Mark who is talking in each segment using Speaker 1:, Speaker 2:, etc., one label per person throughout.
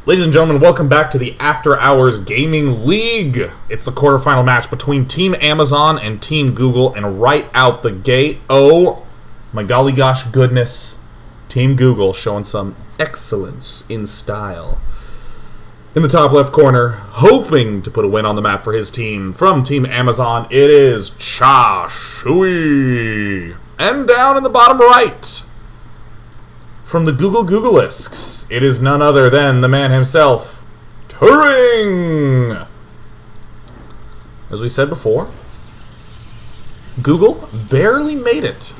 Speaker 1: Ladies and gentlemen, welcome back to the After Hours Gaming League. It's the quarterfinal match between Team Amazon and Team Google, and right out the gate, oh my golly gosh goodness, Team Google showing some excellence in style. In the top left corner, hoping to put a win on the map for his team, from Team Amazon, it is Shui. And down in the bottom right, from the Googleisks, it is none other than the man himself, Terran. As we said before, Google barely made it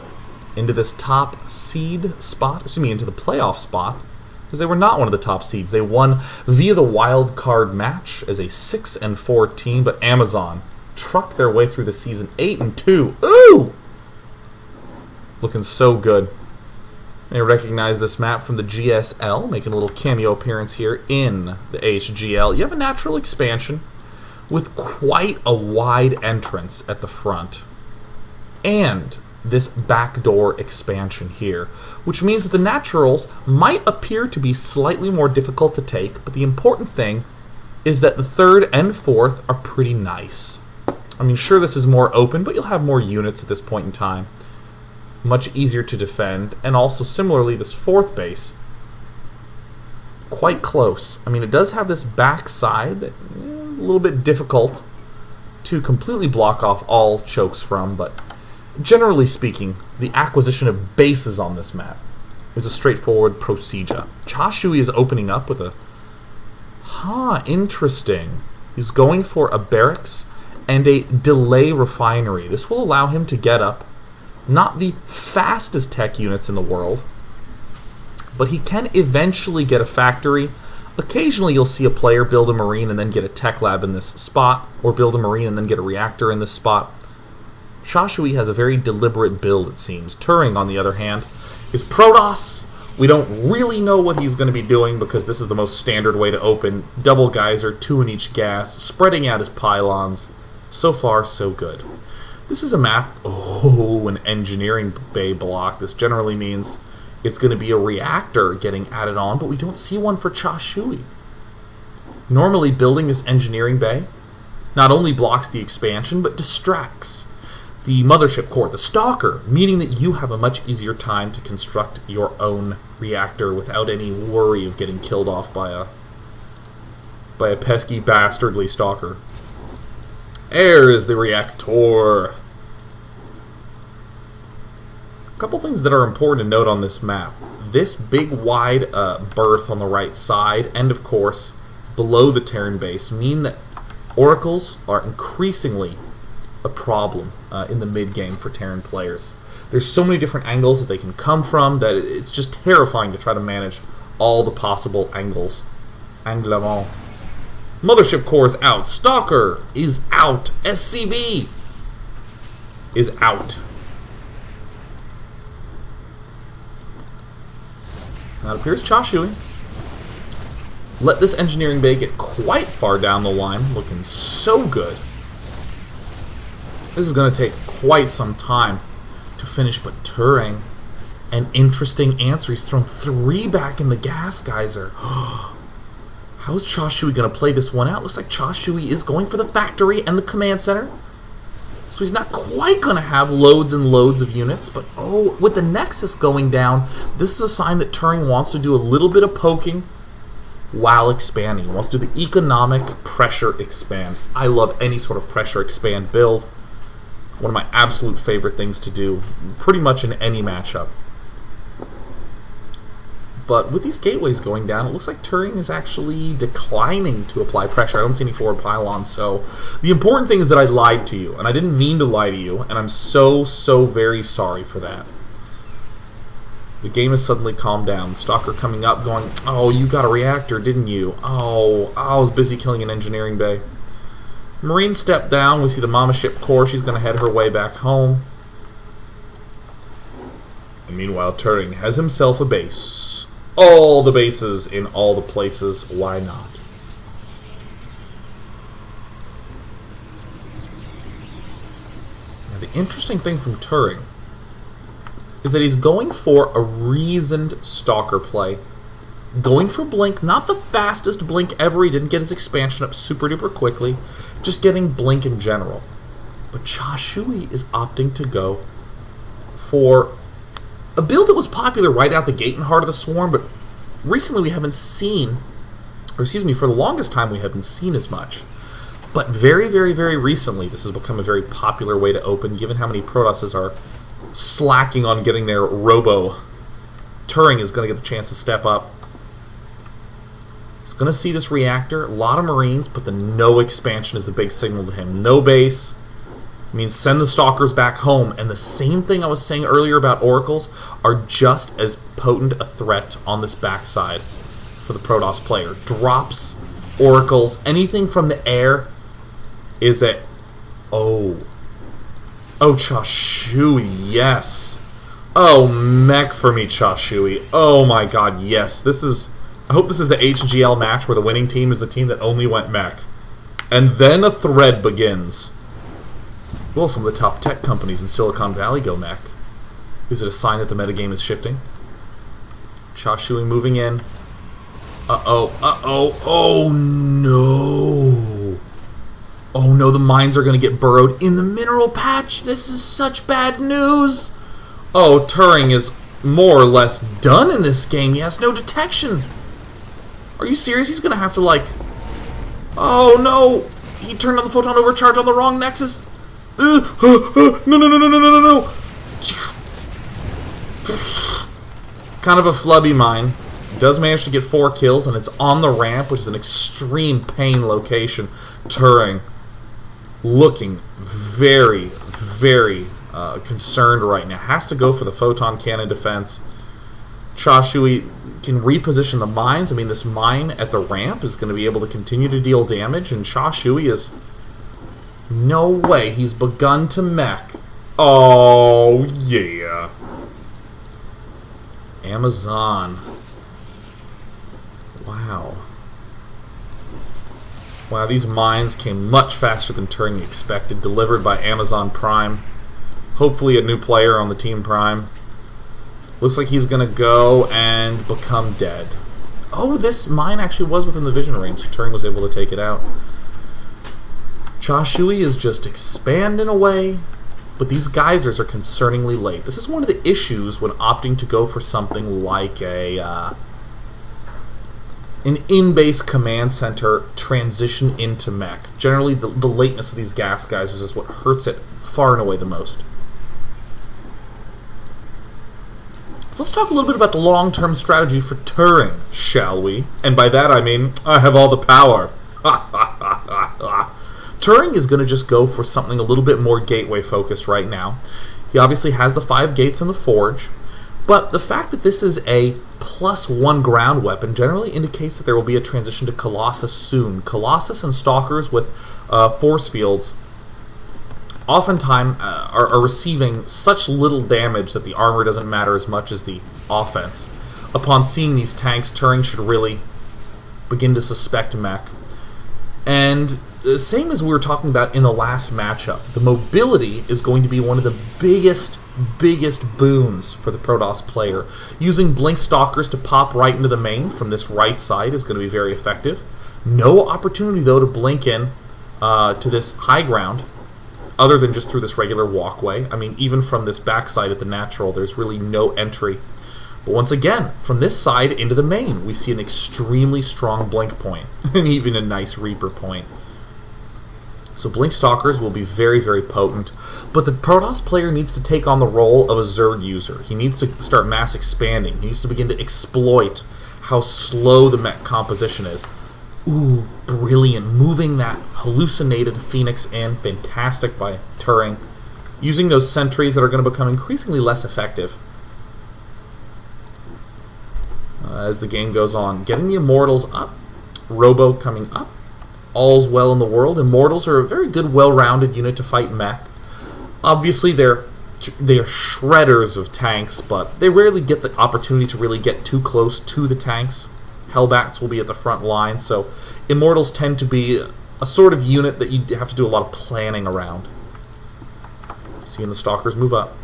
Speaker 1: into this top seed spot, into the playoff spot, because they were not one of the top seeds. They won via the wild card match as a 6-4 team, but Amazon trucked their way through the season 8-2. Ooh! Looking so good. You recognize this map from the GSL, making a little cameo appearance here in the AHGL. You have a natural expansion with quite a wide entrance at the front. And this backdoor expansion here, which means that the naturals might appear to be slightly more difficult to take, but the important thing is that the third and fourth are pretty nice. I mean, sure, this is more open, but you'll have more units at this point in time. Much easier to defend, and also similarly this fourth base, quite close. I mean, it does have this back side that, a little bit difficult to completely block off all chokes from, but generally speaking, the acquisition of bases on this map is a straightforward procedure. Shui is opening up with a interesting. He's going for a barracks and a delay refinery. This will allow him to get up not the fastest tech units in the world, but he can eventually get a factory. Occasionally you'll see a player build a marine and then get a tech lab in this spot, or build a marine and then get a reactor in this spot. Shui has a very deliberate build, it seems. Turing, on the other hand, is Protoss. We don't really know what he's going to be doing because this is the most standard way to open. Double geyser, 2 in each gas, spreading out his pylons. So far, so good. This is a map, an engineering bay block. This generally means it's going to be a reactor getting added on, but we don't see one for Shui. Normally, building this engineering bay not only blocks the expansion, but distracts the mothership core, the stalker, meaning that you have a much easier time to construct your own reactor without any worry of getting killed off by a pesky, bastardly stalker. There is the reactor. A couple things that are important to note on this map. This big wide berth on the right side, and of course below the Terran base, mean that oracles are increasingly a problem in the mid game for Terran players. There's so many different angles that they can come from that it's just terrifying to try to manage all the possible angles. Anglement. Mothership core is out. Stalker is out. SCV is out. Now it appears Shui let this engineering bay get quite far down the line, looking so good. This is going to take quite some time to finish, but Turing, an interesting answer. He's thrown 3 back in the gas geyser. How is Shui going to play this one out? Looks like Shui is going for the factory and the command center. So he's not quite going to have loads and loads of units, but with the Nexus going down, this is a sign that Turing wants to do a little bit of poking while expanding. He wants to do the economic pressure expand. I love any sort of pressure expand build. One of my absolute favorite things to do, pretty much in any matchup. But with these gateways going down, it looks like Turing is actually declining to apply pressure. I don't see any forward pylons, so the important thing is that I lied to you, and I didn't mean to lie to you, and I'm so very sorry for that. The game has suddenly calmed down. The stalker coming up going, oh, you got a reactor, didn't you? Oh, I was busy killing an engineering bay. Marine step down. We see the mama ship core. She's going to head her way back home. And meanwhile, Turing has himself a base. All the bases in all the places. Why not? Now, the interesting thing from Turing is that he's going for a reasoned stalker play going for Blink. Not the fastest Blink ever. He didn't get his expansion up super duper quickly. Just getting Blink in general. But Cha Shui is opting to go for a build that was popular right out the gate in Heart of the Swarm, but recently we haven't seen, or excuse me, for the longest time we haven't seen as much. But very, very, very recently, this has become a very popular way to open, given how many Protosses are slacking on getting their robo. Turing is going to get the chance to step up. He's going to see this reactor, a lot of Marines, but the no expansion is the big signal to him. No base means send the Stalkers back home, and the same thing I was saying earlier about Oracles are just as potent a threat on this backside for the Protoss player. Drops, Oracles, anything from the air is a... Oh, Cha Shui, yes. Oh, mech for me, Cha Shui. Oh my god, yes. This is... I hope this is the AHGL match where the winning team is the team that only went mech. And then a thread begins. Well, some of the top tech companies in Silicon Valley go mech. Is it a sign that the metagame is shifting? Cha Shui moving in. Oh no. Oh no, the mines are going to get burrowed in the mineral patch. This is such bad news. Oh, Turing is more or less done in this game. He has no detection. Are you serious? He's going to have to, like... Oh no. He turned on the photon overcharge on the wrong nexus. No. Kind of a flubby mine. Does manage to get 4 kills, and it's on the ramp, which is an extreme pain location. Turing looking very, very concerned right now. Has to go for the photon cannon defense. Cha Shui can reposition the mines. I mean, this mine at the ramp is going to be able to continue to deal damage, and Cha Shui is... No way, he's begun to mech. Oh, yeah. Amazon. Wow. Wow, these mines came much faster than Turing expected, delivered by Amazon Prime. Hopefully a new player on the Team Prime. Looks like he's going to go and become dead. Oh, this mine actually was within the vision range, so Turing was able to take it out. Cha Shui is just expanding away, but these geysers are concerningly late. This is one of the issues when opting to go for something like an in-base command center transition into mech. Generally, the lateness of these gas geysers is what hurts it far and away the most. So let's talk a little bit about the long-term strategy for Turing, shall we? And by that I mean, I have all the power. Turing is going to just go for something a little bit more gateway-focused right now. He obviously has the 5 gates in the Forge, but the fact that this is a +1 ground weapon generally indicates that there will be a transition to Colossus soon. Colossus and Stalkers with force fields oftentimes are receiving such little damage that the armor doesn't matter as much as the offense. Upon seeing these tanks, Turing should really begin to suspect mech. And same as we were talking about in the last matchup, the mobility is going to be one of the biggest boons for the Protoss player. Using Blink Stalkers to pop right into the main from this right side is going to be very effective. No opportunity, though, to blink in to this high ground, other than just through this regular walkway. I mean, even from this backside at the natural, there's really no entry. But once again, from this side into the main, we see an extremely strong blink point, and even a nice Reaper point. So Blink Stalkers will be very, very potent, but the Protoss player needs to take on the role of a Zerg user. He needs to start mass expanding. He needs to begin to exploit how slow the mech composition is. Ooh, brilliant. Moving that hallucinated Phoenix in. Fantastic by Turing. Using those sentries that are going to become increasingly less effective as the game goes on. Getting the Immortals up. Robo coming up. All's well in the world. Immortals are a very good, well-rounded unit to fight mech. Obviously, they're shredders of tanks, but they rarely get the opportunity to really get too close to the tanks. Hellbats will be at the front line, so Immortals tend to be a sort of unit that you have to do a lot of planning around. Seeing the Stalkers move up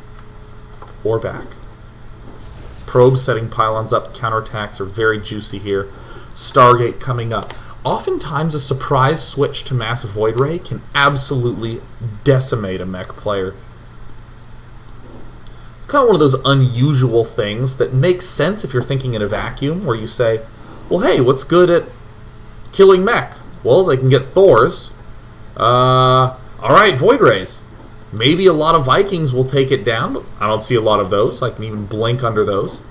Speaker 1: or back. Probes setting pylons up. Counterattacks are very juicy here. Stargate coming up. Oftentimes, a surprise switch to Massive Void Ray can absolutely decimate a mech player. It's kind of one of those unusual things that makes sense if you're thinking in a vacuum, where you say, well, hey, what's good at killing mech? Well, they can get Thors. Alright, Void Rays. Maybe a lot of Vikings will take it down. I don't see a lot of those. I can even blink under those.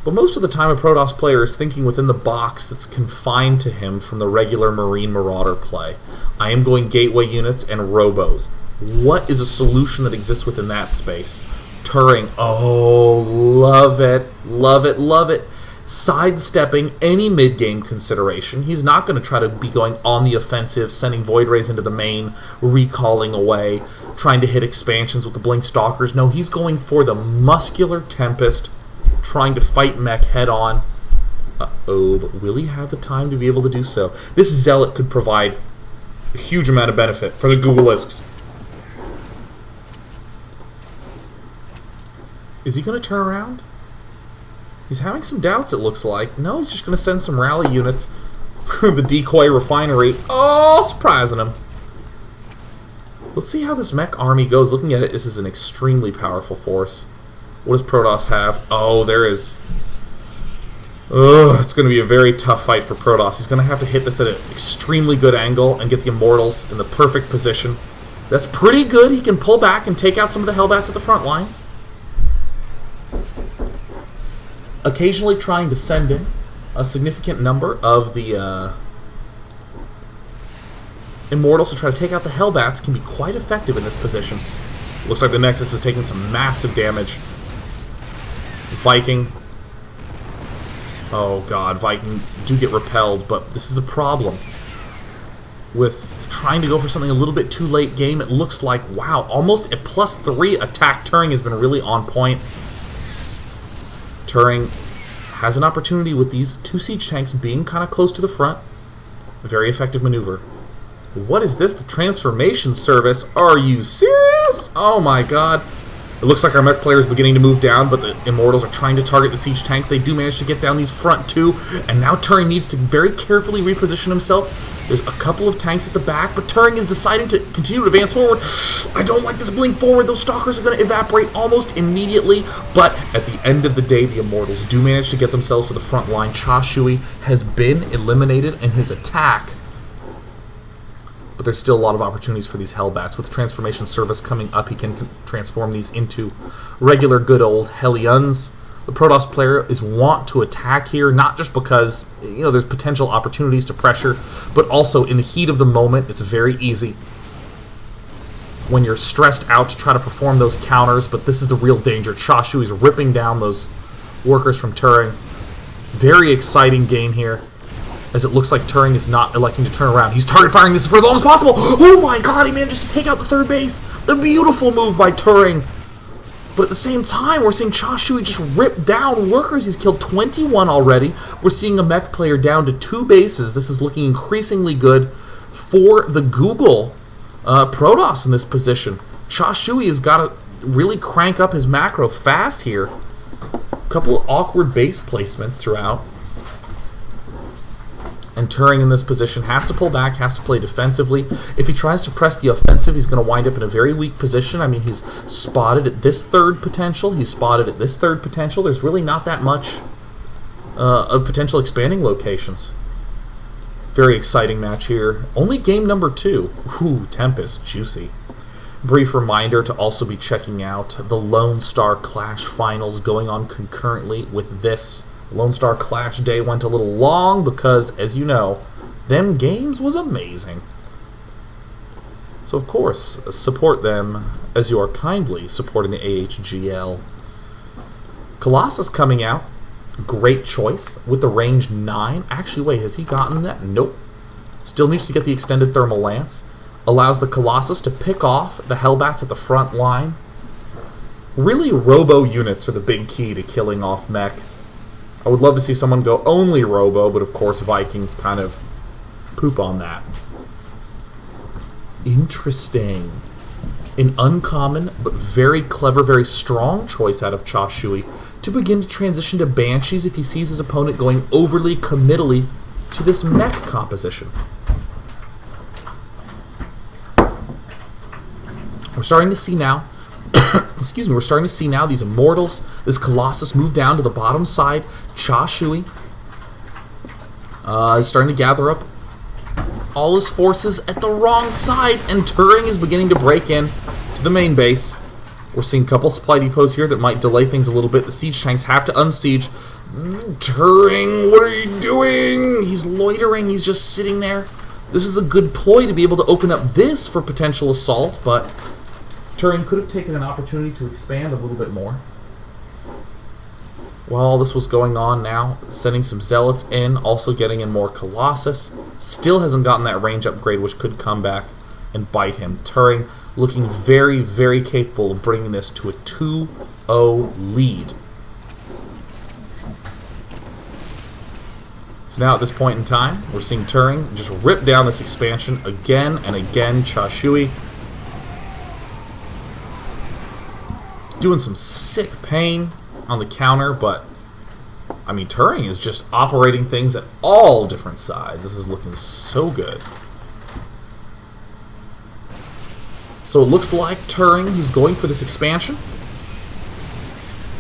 Speaker 1: But most of the time a Protoss player is thinking within the box that's confined to him from the regular Marine Marauder play. I am going gateway units and robos. What is a solution that exists within that space? Turing. Oh, love it. Love it, love it. Sidestepping any mid-game consideration. He's not going to try to be going on the offensive, sending Void Rays into the main, recalling away, trying to hit expansions with the Blink Stalkers. No, he's going for the muscular Tempest, trying to fight mech head-on. Uh-oh, but will he have the time to be able to do so? This Zealot could provide a huge amount of benefit for the Googleisks. Is he going to turn around? He's having some doubts, it looks like. No, he's just going to send some rally units. The decoy refinery. Oh, surprising him. Let's see how this mech army goes. Looking at it, this is an extremely powerful force. What does Protoss have? Oh, there is... Ugh, it's going to be a very tough fight for Protoss. He's going to have to hit this at an extremely good angle and get the Immortals in the perfect position. That's pretty good. He can pull back and take out some of the Hellbats at the front lines. Occasionally trying to send in a significant number of the Immortals to try to take out the Hellbats can be quite effective in this position. Looks like the Nexus is taking some massive damage. Viking. Oh god, Vikings do get repelled, but this is a problem. With trying to go for something a little bit too late game, it looks like, wow, almost a +3 attack. Turing has been really on point. Turing has an opportunity with these 2 siege tanks being kind of close to the front. A very effective maneuver. What is this? The transformation service? Are you serious? Oh my god. It looks like our mech player is beginning to move down, but the Immortals are trying to target the siege tank. They do manage to get down these front 2, and now Turing needs to very carefully reposition himself. There's a couple of tanks at the back, but Turing is deciding to continue to advance forward. I don't like this blink forward. Those Stalkers are going to evaporate almost immediately, but at the end of the day, the Immortals do manage to get themselves to the front line. Cha Shui has been eliminated in his attack, but there's still a lot of opportunities for these Hellbats. With Transformation Service coming up, he can transform these into regular good old Hellions. The Protoss player is want to attack here, not just because, you know, there's potential opportunities to pressure, but also in the heat of the moment, it's very easy when you're stressed out to try to perform those counters, but this is the real danger. Cha Shui is ripping down those workers from Turing. Very exciting game here, as it looks like Turing is not electing to turn around. He's target firing this for as long as possible. Oh my god, he manages to take out the third base. A beautiful move by Turing. But at the same time, we're seeing Cha Shui just rip down workers. He's killed 21 already. We're seeing a mech player down to 2 bases. This is looking increasingly good for the Google Protoss in this position. Cha Shui has got to really crank up his macro fast here. A couple of awkward base placements throughout. And Turing in this position has to pull back, has to play defensively. If he tries to press the offensive, he's going to wind up in a very weak position. I mean, he's spotted at this third potential. He's spotted at this third potential. There's really not that much of potential expanding locations. Very exciting match here. Only game number 2. Ooh, Tempest, juicy. Brief reminder to also be checking out the Lone Star Clash finals going on concurrently with this. Lone Star Clash Day went a little long because, as you know, them games was amazing. So, of course, support them as you are kindly supporting the AHGL. Colossus coming out. Great choice with the range 9. Actually, wait, has he gotten that? Nope. Still needs to get the extended thermal lance. Allows the Colossus to pick off the Hellbats at the front line. Really, robo units are the big key to killing off mech. I would love to see someone go only robo, but of course Vikings kind of poop on that. Interesting. An uncommon but very clever, very strong choice out of Cha Shui to begin to transition to Banshees if he sees his opponent going overly committally to this mech composition. We're starting to see now, excuse me, we're starting to see now these Immortals, this Colossus move down to the bottom side. Cha Shui is starting to gather up all his forces at the wrong side, and Turing is beginning to break in to the main base. We're seeing a couple supply depots here that might delay things a little bit. The siege tanks have to unsiege. Turing, what are you doing? He's loitering. He's just sitting there. This is a good ploy to be able to open up this for potential assault, but Turing could have taken an opportunity to expand a little bit more. While all this was going on now, sending some Zealots in, also getting in more Colossus. Still hasn't gotten that range upgrade, which could come back and bite him. Turing looking very, very capable of bringing this to a 2-0 lead. So now at this point in time, we're seeing Turing just rip down this expansion again and again. Cha Shui doing some sick pain on the counter, but I mean, Turing is just operating things at all different sides. This is looking so good. So it looks like Turing, who's going for this expansion,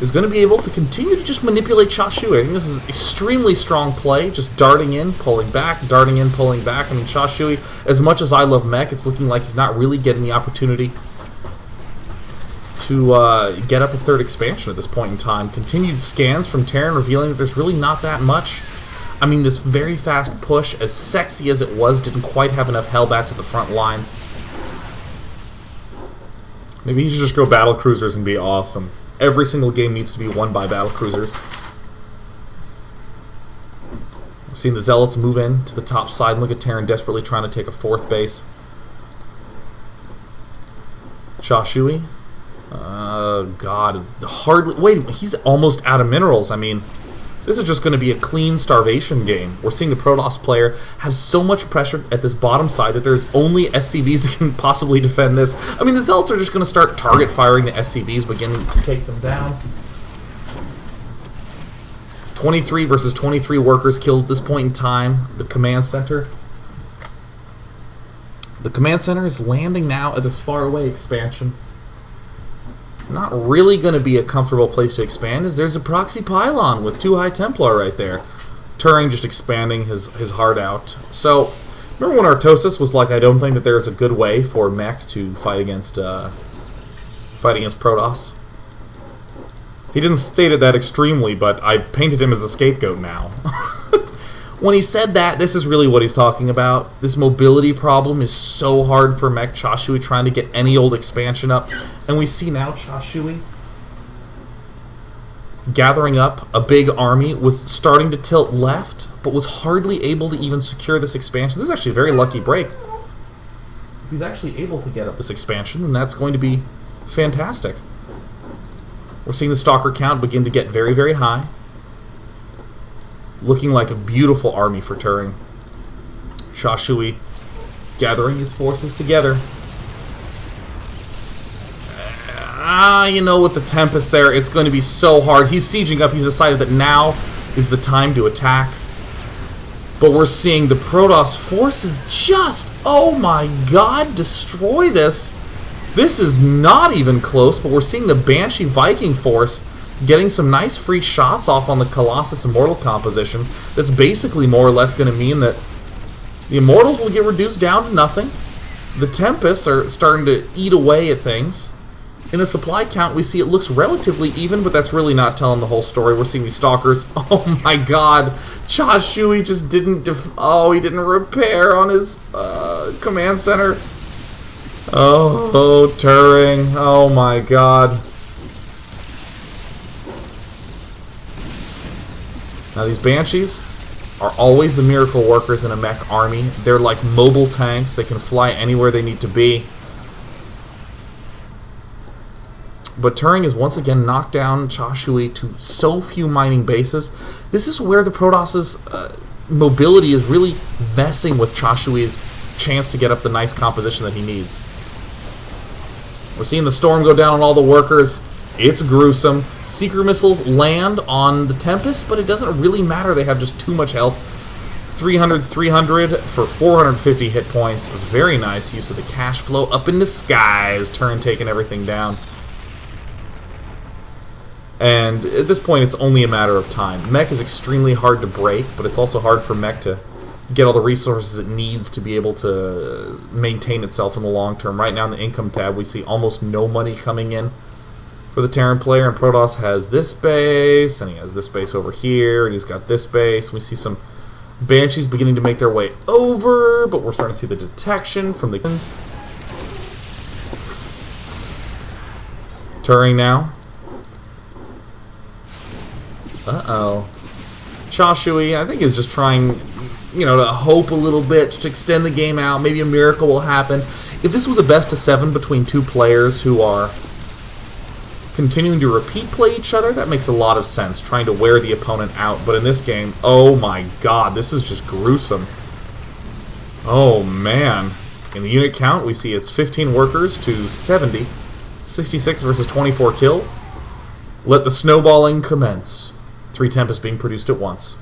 Speaker 1: is going to be able to continue to just manipulate Cha Shui. I think this is extremely strong play, just darting in, pulling back, darting in, pulling back. I mean, Cha Shui, as much as I love mech, it's looking like he's not really getting the opportunity to get up a third expansion at this point in time. Continued scans from Terran revealing that there's really not that much. I mean, this very fast push, as sexy as it was, didn't quite have enough Hellbats at the front lines. Maybe he should just go battle cruisers and be awesome. Every single game needs to be won by battle cruisers. We've seen the Zealots move in to the top side and look at Terran desperately trying to take a fourth base. Cha Shui. God, is hardly... Wait, he's almost out of minerals. I mean, this is just going to be a clean starvation game. We're seeing the Protoss player have so much pressure at this bottom side that there's only SCVs that can possibly defend this. I mean, the Zealots are just going to start target firing the SCVs, beginning to take them down. 23 versus 23 workers killed at this point in time. The command center. The command center is landing now at this faraway expansion. Not really going to be a comfortable place to expand, as there's a proxy pylon with 2 High Templar right there. Turing just expanding his heart out. So, remember when Artosis was like, I don't think that there's a good way for mech to fight against Protoss? He didn't state it that extremely, but I painted him as a scapegoat now. When he said that, this is really what he's talking about. This mobility problem is so hard for mech. Cha Shui trying to get any old expansion up. And we see now Cha Shui gathering up a big army, was starting to tilt left, but was hardly able to even secure this expansion. This is actually a very lucky break. If he's actually able to get up this expansion, then that's going to be fantastic. We're seeing the Stalker count begin to get very, very high. Looking like a beautiful army for Turing. Cha Shui gathering his forces together. You know, with the Tempest there, it's going to be so hard. He's sieging up. He's decided that now is the time to attack. But we're seeing the Protoss forces just, oh my god, destroy this. This is not even close, but we're seeing the Banshee Viking force getting some nice free shots off on the Colossus Immortal composition. That's basically more or less going to mean that the Immortals will get reduced down to nothing. The Tempests are starting to eat away at things. In the supply count, we see it looks relatively even, but that's really not telling the whole story. We're seeing these Stalkers. Oh my god. Cha Shui just didn't he didn't repair on his command center. Oh, Turing. Oh my god. Now these Banshees are always the miracle workers in a mech army. They're like mobile tanks. They can fly anywhere they need to be. But Turing has once again knocked down Cha Shui to so few mining bases. This is where the Protoss's mobility is really messing with Cha Shui's chance to get up the nice composition that he needs. We're seeing the storm go down on all the workers. It's gruesome. Seeker missiles land on the Tempest, but it doesn't really matter. They have just too much health. 300 for 450 hit points. Very nice use of the cash flow. Up in the skies. Terran taking everything down. And at this point, it's only a matter of time. Mech is extremely hard to break, but it's also hard for Mech to get all the resources it needs to be able to maintain itself in the long term. Right now in the income tab, we see almost no money coming in for the Terran player, and Protoss has this base, and he has this base over here, and he's got this base. We see some Banshees beginning to make their way over, but we're starting to see the detection from the Turing now. Uh-oh. Cha Shui, I think, is just trying, to hope a little bit, to extend the game out. Maybe a miracle will happen. If this was a best of 7 between two players who are continuing to repeat play each other, that makes a lot of sense, trying to wear the opponent out. But in this game, oh my god, this is just gruesome. Oh man. In the unit count, we see it's 15 workers to 70. 66 versus 24 kill. Let the snowballing commence. 3 Tempests being produced at once.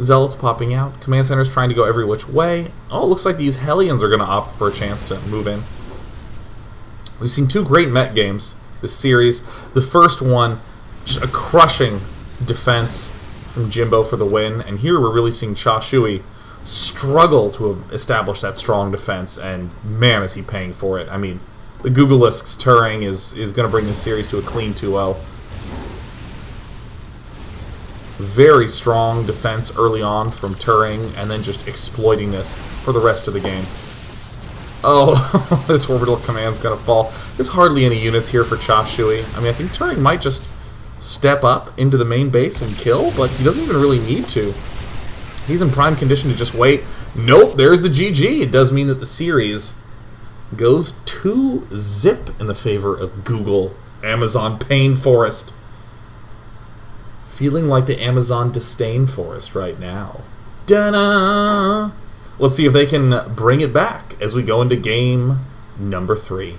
Speaker 1: Zealots popping out. Command center's trying to go every which way. Oh, it looks like these Hellions are going to opt for a chance to move in. We've seen 2 great Met games this series. The first one, just a crushing defense from Jimbo for the win. And here we're really seeing Cha Shui struggle to establish that strong defense. And man, is he paying for it. I mean, the Googleisk's Turing is going to bring this series to a clean 2-0. Very strong defense early on from Turing, and then just exploiting this for the rest of the game. Oh, this orbital command's gonna fall. There's hardly any units here for Cha Shui. I mean, I think Turing might just step up into the main base and kill, but he doesn't even really need to. He's in prime condition to just wait. Nope, there's the GG. It does mean that the series goes 2-0 in the favor of Google. Amazon Pain Forest. Feeling like the Amazon Disdain Forest right now. Da-da! Let's see if they can bring it back as we go into game number 3.